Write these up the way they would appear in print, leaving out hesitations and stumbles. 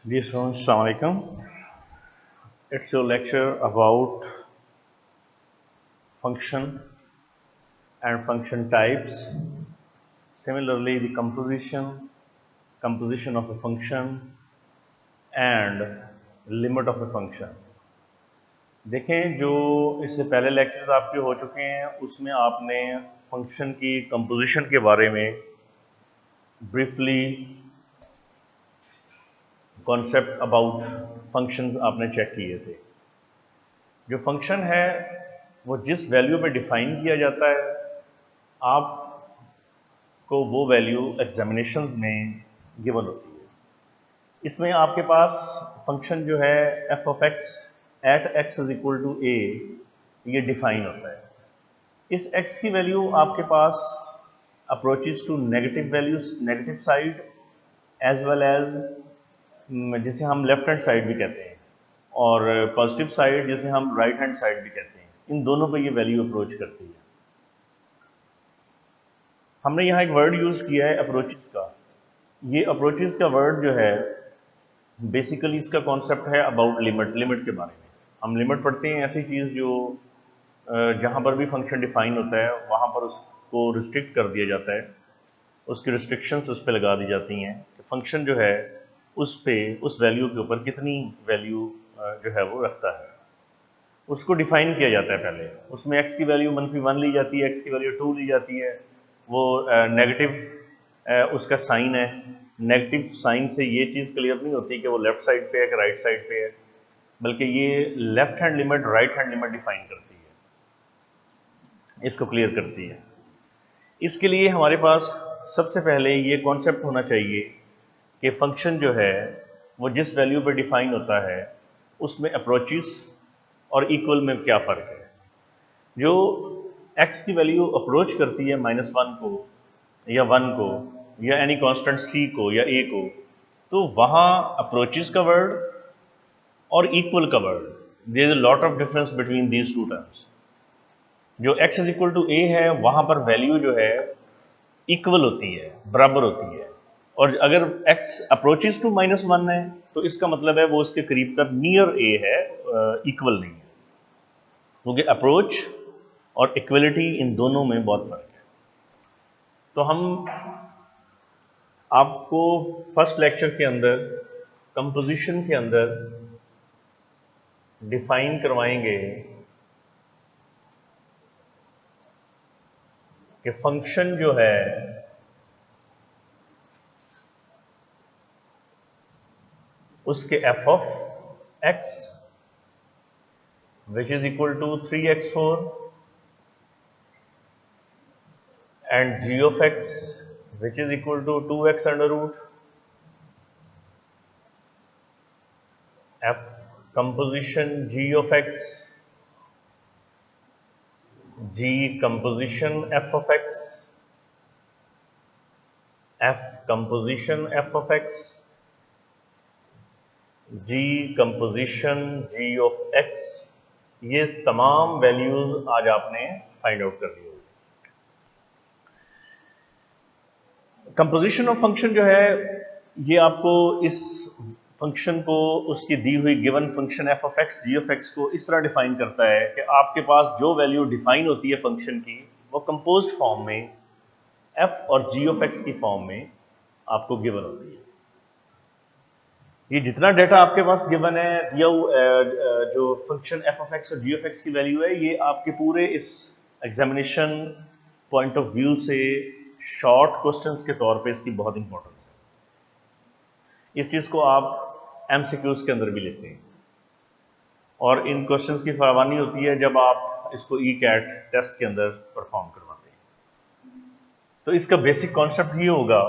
Dear students, Assalamu alaikum. It's your lecture about function and function types. Similarly, the composition of a function and limit of a function. देखें जो इससे पहले lectures आपके हो चुके हैं उसमें आपने फंक्शन की कंपोजिशन के बारे में ब्रीफली कॉन्सेप्ट अबाउट फंक्शंस आपने चेक किए थे। जो फंक्शन है वो जिस वैल्यू में डिफाइन किया जाता है आपको वो वैल्यू एग्जामिनेशन में गिवन होती है। इसमें आपके पास फंक्शन जो है F of X at X is equal to A ये डिफाइन होता है। इस एक्स की वैल्यू आपके पास approaches to negative values negative side as well as जिसे हम लेफ्ट हैंड साइड भी कहते हैं और पॉजिटिव साइड जिसे हम राइट हैंड साइड भी कहते हैं। इन दोनों पे ये वैल्यू अप्रोच करती है। हमने यहाँ एक वर्ड यूज़ किया है अप्रोचेस का। ये अप्रोचेस का वर्ड जो है बेसिकली इसका कॉन्सेप्ट है अबाउट लिमिट के बारे में। हम लिमिट पढ़ते हैं ऐसी चीज़ जो जहाँ पर भी फंक्शन डिफाइन होता है वहाँ पर उसको रिस्ट्रिक्ट कर दिया जाता है, उसकी रिस्ट्रिक्शंस उस पर लगा दी जाती हैं कि फंक्शन जो है उस वैल्यू के ऊपर कितनी वैल्यू जो है वो रखता है, उसको डिफाइन किया जाता है। पहले उसमें x की वैल्यू -1 ली जाती है, x की वैल्यू 2 ली जाती है। वो नेगेटिव उसका साइन है। नेगेटिव साइन से ये चीज़ क्लियर नहीं होती कि वो लेफ्ट साइड पे है कि राइट साइड पे है, बल्कि ये left hand limit right hand limit define करती है, इसको क्लियर करती है। इसके लिए हमारे पास सबसे पहले ये कॉन्सेप्ट होना चाहिए कि फंक्शन जो है वो जिस वैल्यू पर डिफाइन होता है उसमें अप्रोचेस और इक्वल में क्या फ़र्क है। जो x की वैल्यू अप्रोच करती है -1 को या 1 को या एनी कांस्टेंट c को या a को, तो वहाँ अप्रोचेस का वर्ड और इक्वल का word, there is a lot of difference between these two terms. जो x is equal to a है वहाँ पर वैल्यू जो है इक्वल होती है, बराबर होती है। और अगर x अप्रोचेस टू -1 है तो इसका मतलब है वो उसके करीब तक नियर a है, इक्वल नहीं है, क्योंकि अप्रोच और इक्वलिटी इन दोनों में बहुत फर्क है। तो हम आपको फर्स्ट लेक्चर के अंदर कंपोजिशन के अंदर डिफाइन करवाएंगे कि फंक्शन जो है उसके f of x which is equal to 3x4 and g of x which is equal to 2x under root f composition g of x, g composition f of x, f composition f of x, g composition g of x, ये तमाम values आज आपने find out कर ली होगी। Composition of function जो है ये आपको इस फंक्शन को उसकी दी हुई given function f of x g of x को इस तरह डिफाइन करता है कि आपके पास जो वैल्यू डिफाइन होती है फंक्शन की वो कंपोज्ड फॉर्म में एफ और जी ऑफ एक्स की फॉर्म में आपको गिवन होती है। ये जितना डेटा आपके पास गिवन है या जो फंक्शन एफ ऑफ एक्स और जी ऑफ एक्स की वैल्यू है ये आपके पूरे इस एग्जामिनेशन पॉइंट ऑफ व्यू से शॉर्ट क्वेश्चंस के तौर पे इसकी बहुत इंपॉर्टेंस है। इस चीज़ को आप एमसीक्यूज के अंदर भी लेते हैं और इन क्वेश्चंस की फरमानी होती है जब आप इसको ई कैट टेस्ट के अंदर परफॉर्म करवाते हैं। तो इसका बेसिक कॉन्सेप्ट ये होगा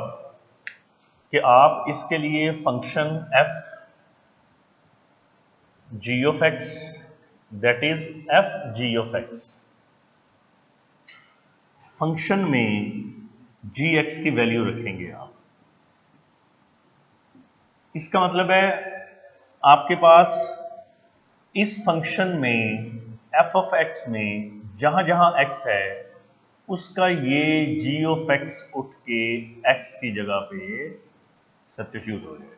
कि आप इसके लिए function F G of x that is F G of x, function में जी एक्स की वैल्यू रखेंगे आप। इसका मतलब है आपके पास इस फंक्शन में एफ ऑफ एक्स में जहां जहां एक्स है उसका ये जी ऑफ एक्स उठ के एक्स की जगह पे सब्स्टिट्यूट हो जाए।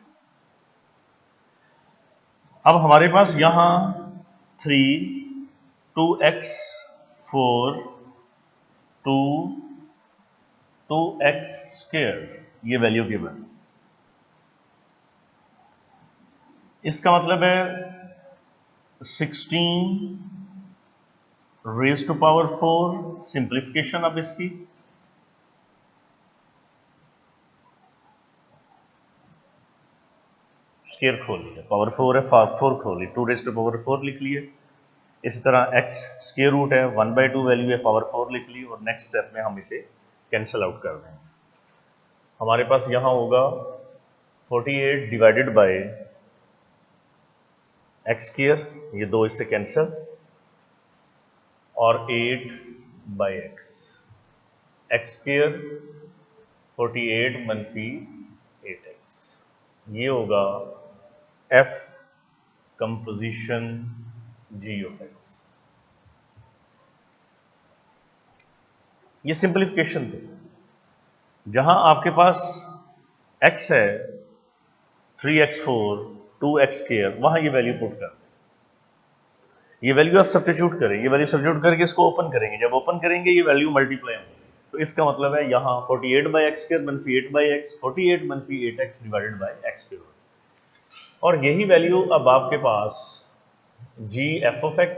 अब हमारे पास यहां 3, 2x, 4, 2, 2x स्क्वायर ये वैल्यू गिवन। इसका मतलब है 16 रेज टू पावर 4, सिंप्लीफिकेशन अब इसकी स्क्वायर खोल लिया, पावर 4 है, 4 खोल ली, 2 रेज टू पावर 4 लिख लिए। इसी तरह x स्क्वायर रूट है, 1/2 वैल्यू है, पावर 4 लिख ली, और नेक्स्ट स्टेप में हम इसे कैंसिल आउट कर देंगे। हमारे पास यहां होगा 48 डिवाइडेड बाय एक्स स्क्वायर, ये दो इससे कैंसिल, और 8 बाई एक्स स्क्वायर 48 मनफी 8x, ये होगा f composition g of x। ये सिंप्लीफिकेशन थे। जहां आपके पास x है 3x4 2x स्क्वायर, वहां ये वैल्यू पुट कर, ये वैल्यू आप सब्स्टिट्यूट करें, ये वैल्यू सब्स्टिट्यूट करके इसको ओपन करेंगे, जब ओपन करेंगे ये वैल्यू मल्टीप्लाई होगी। तो इसका मतलब है यहाँ 48 बाई एक्स स्क्वायर मनफी 8 बाई एक्स, 48 मनफी 8x divided by X square, और यही वैल्यू अब आपके पास g f of x,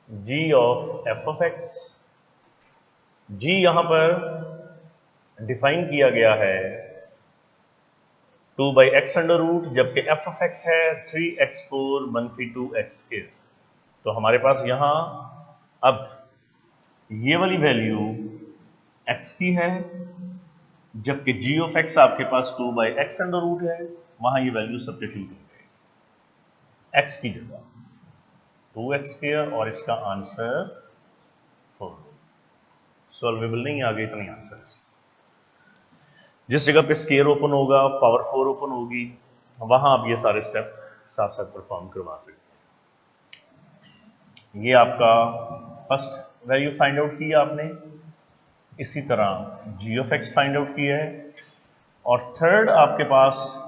g of f of x, g यहां पर डिफाइन किया गया है 2 बाई एक्स अंडर रूट, जबकि f ऑफ x है 3x4 मनफी 2x स्क्वायर। तो हमारे पास यहां अब ये वाली वैल्यू x की है, जबकि g ऑफ x आपके पास 2 बाई एक्स अंडर रूट है, वहां ये वैल्यू सब्स्टिट्यूट हो गई x की जगह 2x स्क्वायर, और इसका आंसर 4। सॉल्वेबल नहीं, आगे इतनी आंसर। जिस जगह पे स्क्वायर ओपन होगा, पावर 4 ओपन होगी, वहां आप ये सारे स्टेप साथ साथ परफॉर्म करवा सकते हैं। ये आपका फर्स्ट वैल्यू फाइंड आउट किया आपने, इसी तरह g of x find out किया है, और थर्ड आपके पास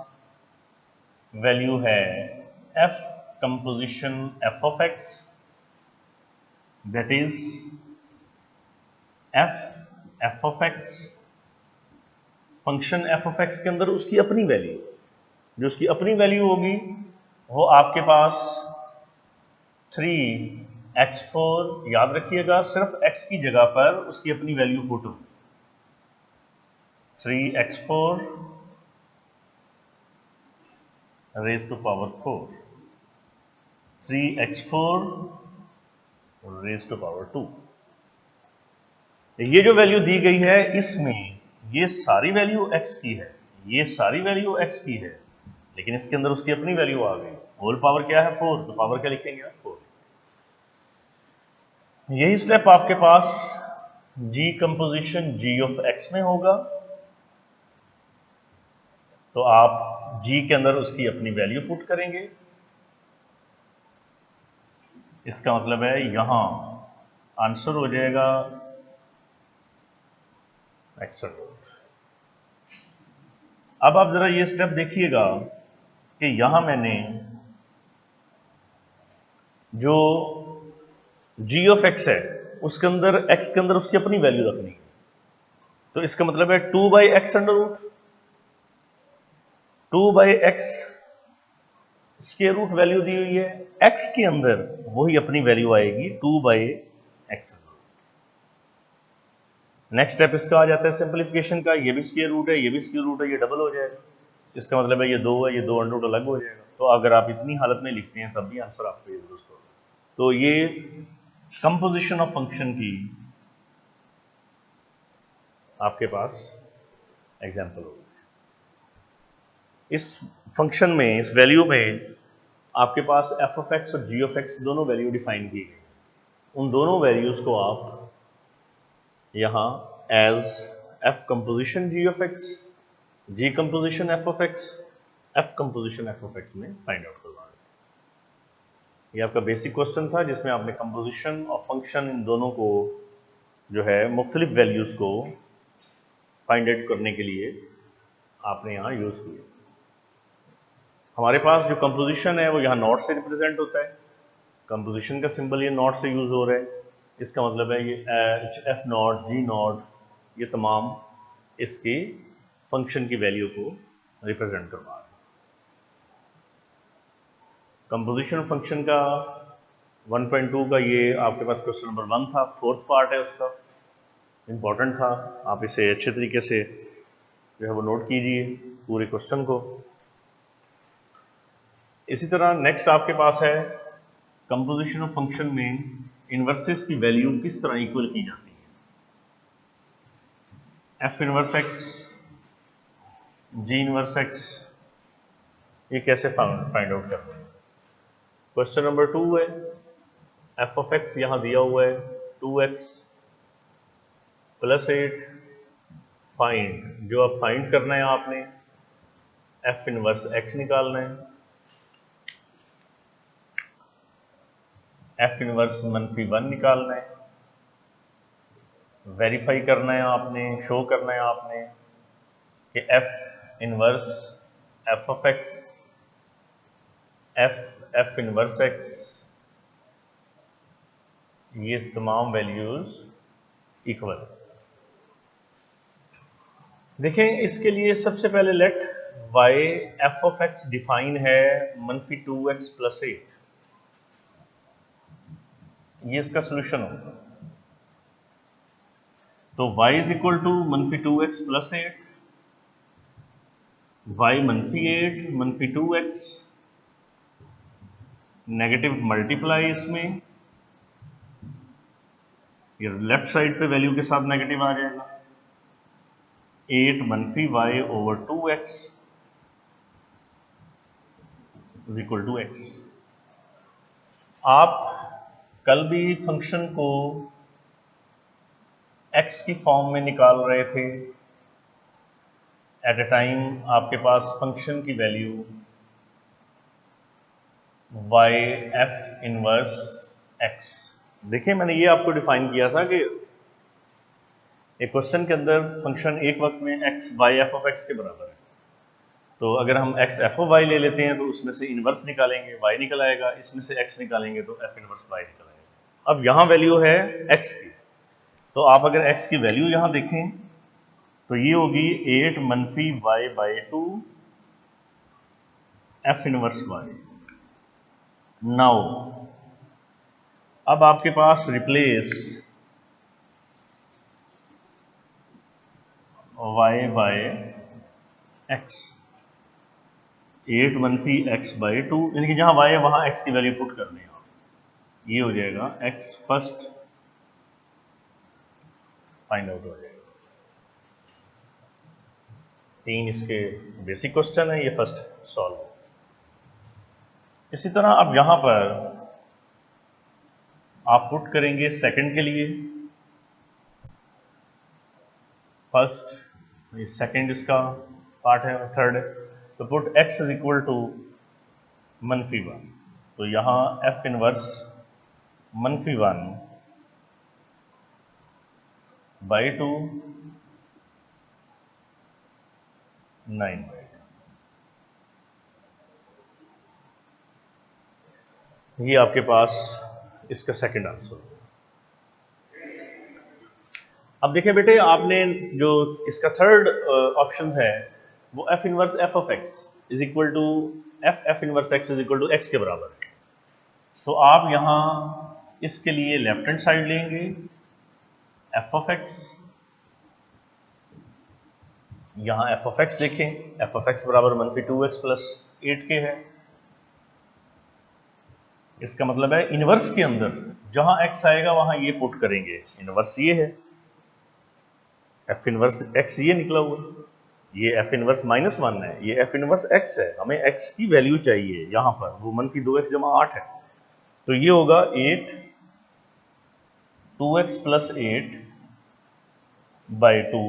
वैल्यू है f composition f of x, that is f of x, function f of x के अंदर उसकी अपनी वैल्यू, जो उसकी अपनी वैल्यू होगी वो आपके पास 3x4, याद रखिएगा सिर्फ x की जगह पर उसकी अपनी वैल्यू पुट होगी, 3x4 raise to power 4, 3x4 raise to power 2। ये जो वैल्यू दी गई है इसमें ये सारी वैल्यू x की है, ये सारी वैल्यू x की है, लेकिन इसके अंदर उसकी अपनी वैल्यू आ गई, होल पावर क्या है 4, तो पावर क्या लिखेंगे आप 4। यही स्टेप आपके पास g composition g of x में होगा, तो आप g के अंदर उसकी अपनी वैल्यू पुट करेंगे, इसका मतलब है यहां आंसर हो जाएगा x। अब आप जरा ये स्टेप देखिएगा कि यहां मैंने जो g ऑफ x है उसके अंदर x के अंदर उसकी अपनी वैल्यू रखनी है, तो इसका मतलब है 2 by X under root, 2 by X square root value दी हुई है, x के अंदर वही अपनी वैल्यू आएगी 2 बाई एक्स। नेक्स्ट स्टेप इसका आ जाता है सिंप्लीफिकेशन का, ये भी स्क्वायर रूट है, ये भी स्क्वायर रूट है, ये डबल हो जाएगा, इसका मतलब है ये 2 है, ये 2 अंडर रूट अलग हो जाएगा। तो अगर आप इतनी हालत में लिखते हैं तब भी आंसर आपको ये दुरुस्त होगा। तो ये कंपोजिशन ऑफ फंक्शन की आपके पास एग्जाम्पल होगी। इस फंक्शन में, इस वैल्यू में आपके पास f ऑफ x और g ऑफ x दोनों वैल्यू डिफाइन की गई, उन दोनों वैल्यूज को आप यहां as f composition g of x, g composition f of x, f composition f of x में फाइंड आउट करवा दें। ये आपका बेसिक क्वेश्चन था जिसमें आपने कंपोजिशन ऑफ फंक्शन इन दोनों को जो है मुख्तलिफ वैल्यूज को फाइंड आउट करने के लिए आपने यहां यूज किया। हमारे पास जो कंपोजिशन है वो यहाँ नॉट से रिप्रेजेंट होता है, कंपोजिशन का सिंबल ये नॉट से यूज़ हो रहा है, इसका मतलब है ये H, f naught, g naught, ये तमाम इसकी फंक्शन की वैल्यू को रिप्रेजेंट करवा रहे हैं। कंपोजिशन फंक्शन का 1.2 का ये आपके पास क्वेश्चन नंबर 1 था, फोर्थ पार्ट है उसका, इम्पॉर्टेंट था, आप इसे अच्छे तरीके से जो है वो नोट कीजिए पूरे क्वेश्चन को। इसी तरह नेक्स्ट आपके पास है कंपोजिशन ऑफ फंक्शन में इन्वर्सेस की वैल्यू किस तरह इक्वल की जाती है। एफ इनवर्स एक्स, जी इनवर्स एक्स, ये कैसे फाइंड आउट करते हैं। क्वेश्चन नंबर 2 है, एफ ऑफ एक्स यहां दिया हुआ है 2x + 8, फाइंड, जो अब फाइंड करना है आपने एफ इनवर्स एक्स निकालना है, एफ इनवर्स -1 निकालना है, वेरीफाई करना है आपने, शो करना है आपने कि f inverse f of x, f inverse x, ये तमाम वैल्यूज इक्वल। देखें इसके लिए सबसे पहले let y f of x define है -2x + 8, ये इसका सोल्यूशन होगा। तो y is equal to -2x + 8, y -8 -2x, negative multiply इसमें, ये लेफ्ट साइड पे वैल्यू के साथ नेगेटिव आ जाएगा, 8 -y/2x is equal to x। आप कल भी फंक्शन को x की फॉर्म में निकाल रहे थे, एट ए टाइम आपके पास फंक्शन की value y F inverse x। देखिए मैंने ये आपको डिफाइन किया था कि एक क्वेश्चन के अंदर फंक्शन एक वक्त में x y F of x के बराबर है, तो अगर हम x एफ ऑफ y ले लेते हैं तो उसमें से इनवर्स निकालेंगे y निकल आएगा, इसमें से x निकालेंगे तो एफ इनवर्स y निकल आएगा। अब यहाँ वैल्यू है x की, तो आप अगर x की वैल्यू यहाँ देखें तो ये होगी 8 -y/2 F inverse y। Now अब आपके पास रिप्लेस y/x, 8 -x/2, यानी कि जहां y है वहां x की वैल्यू पुट करनी है, ये हो जाएगा x फर्स्ट फाइंड आउट हो जाएगा। 3 इसके बेसिक क्वेश्चन है, ये फर्स्ट सॉल्व हो। इसी तरह अब यहां पर आप पुट करेंगे सेकंड के लिए, फर्स्ट, ये सेकंड इसका पार्ट है, थर्ड है, तो put x is equal to -1, तो यहाँ एफ इनवर्स -1/2 9/2, ये आपके पास इसका सेकंड आंसर। अब देखें बेटे, आपने जो इसका थर्ड ऑप्शन है वो f inverse f of x is equal to f inverse x is equal to x के बराबर है, तो आप यहाँ इसके लिए लेफ्ट हैंड साइड लेंगे, एफ ऑफ एक्स, यहाँ एफ ऑफ एक्स देखें, एफ ऑफ एक्स बराबर -2x + 8 के है, इसका मतलब है इनवर्स के अंदर जहां x आएगा वहां ये पुट करेंगे, इनवर्स ये है, एफ इनवर्स x ये निकला हुआ, ये एफ इनवर्स -1 है, ये एफ इनवर्स x है, हमें x की वैल्यू चाहिए यहाँ पर, वो -2x + 8 है, तो ये होगा 8 2x + 8/2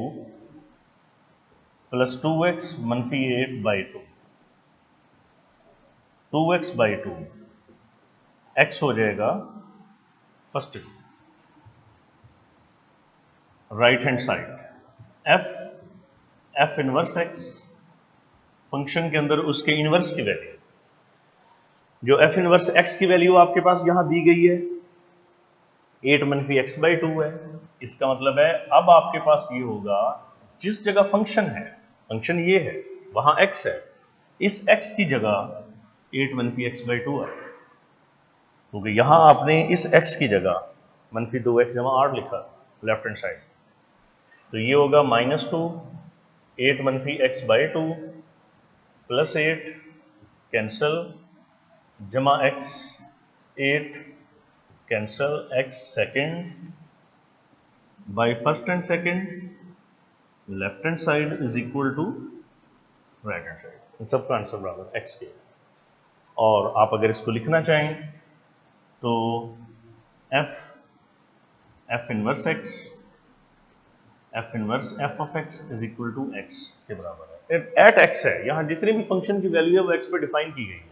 + 2x -8/2, 2x/2, x हो जाएगा first right hand side, F inverse x, function के अंदर उसके इनवर्स की वैल्यू, जो एफ इनवर्स एक्स की वैल्यू आपके पास यहां दी गई है 8 मनफी एक्स बाई 2 है। इसका मतलब है अब आपके पास ये होगा, जिस जगह फंक्शन है, फंक्शन ये है, वहां एक्स है, इस एक्स की जगह 8 मनफी एक्स बाई 2 है, क्योंकि यहां आपने इस एक्स की जगह मनफी 2x जमा 8 लिखा लेफ्ट हैंड साइड, तो ये होगा -2 8 मनफी एक्स बाई 2 प्लस 8 कैंसल जमा x 8 cancel x second by first and second left hand side is equal to right hand side, इन सबका आंसर बराबर x के। और आप अगर इसको लिखना चाहें तो f inverse x f inverse f of x is equal to x के बराबर है। एट x है, यहाँ जितने भी फंक्शन की वैल्यू है वो x पे डिफाइन की गई है।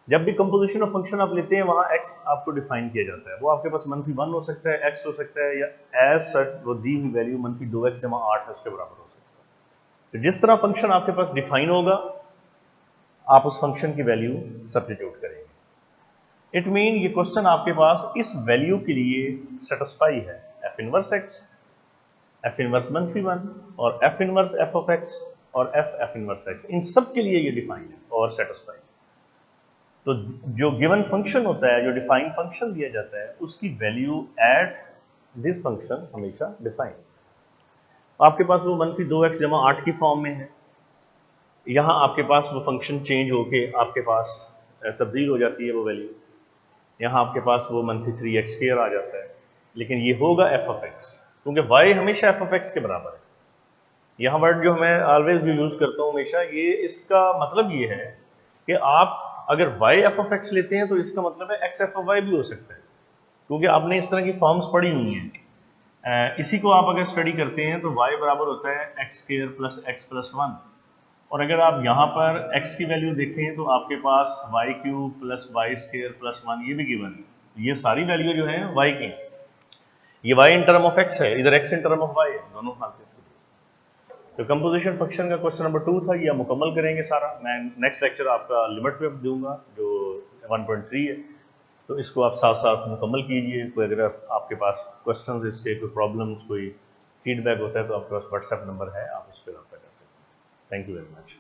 जब भी कंपोजिशन ऑफ फंक्शन आप लेते हैं वहां x आपको डिफाइन किया जाता है, वो आपके पास -1 हो सकता है, x हो सकता है, या एज सच वो दी हुई वैल्यू -2x जमा 8 है उसके बराबर हो सकता है। तो जिस तरह फंक्शन आपके पास डिफाइन होगा आप उस फंक्शन की वैल्यू सब्स्टिट्यूट करेंगे। इट मीन ये क्वेश्चन आपके पास इस वैल्यू के लिए सेटिस्फाई है, f inverse x, f inverse -1 और f inverse f of x और f इनवर्स x, इन सब के लिए ये डिफाइन है और सेटिस्फाई। तो जो गिवन फंक्शन होता है, जो डिफाइंड फंक्शन दिया जाता है, उसकी वैल्यू एट दिस फंक्शन हमेशा डिफाइन। आपके पास वो -2x जमा 8 की फॉर्म में है, यहाँ आपके पास वो फंक्शन चेंज होके आपके पास तब्दील हो जाती है वो वैल्यू, यहाँ आपके पास वो -3x² आ जाता है, लेकिन ये होगा f ऑफ x, क्योंकि y हमेशा f ऑफ x के बराबर है। यहाँ वर्ड जो मैं ऑलवेज जो यूज करता हूँ हमेशा, ये इसका मतलब ये है कि आप अगर y f ऑफ x लेते हैं तो इसका मतलब है x f ऑफ y भी हो सकता है, क्योंकि आपने इस तरह की फॉर्म्स पढ़ी हुई हैं। इसी को आप अगर स्टडी करते हैं तो y बराबर होता है x² प्लस x प्लस 1, और अगर आप यहाँ पर x की वैल्यू देखें तो आपके पास y³ प्लस y² प्लस 1 ये भी गिवन है। ये सारी वैल्यू जो है y की, ये y in term of x है, इधर x in term of y है, दोनों हाथ से। तो कंपोजिशन फंक्शन का क्वेश्चन नंबर 2 था, ये मुकम्मल करेंगे सारा। मैं नेक्स्ट लेक्चर आपका लिमिट पे दूंगा जो 1.3 है, तो इसको आप साथ साथ मुकम्मल कीजिए। कोई अगर आपके पास क्वेश्चन इसके, कोई प्रॉब्लम्स, कोई फीडबैक होता है तो आपके पास व्हाट्सएप नंबर है, आप उस पर रब्ता कर सकते हैं। Thank you very much.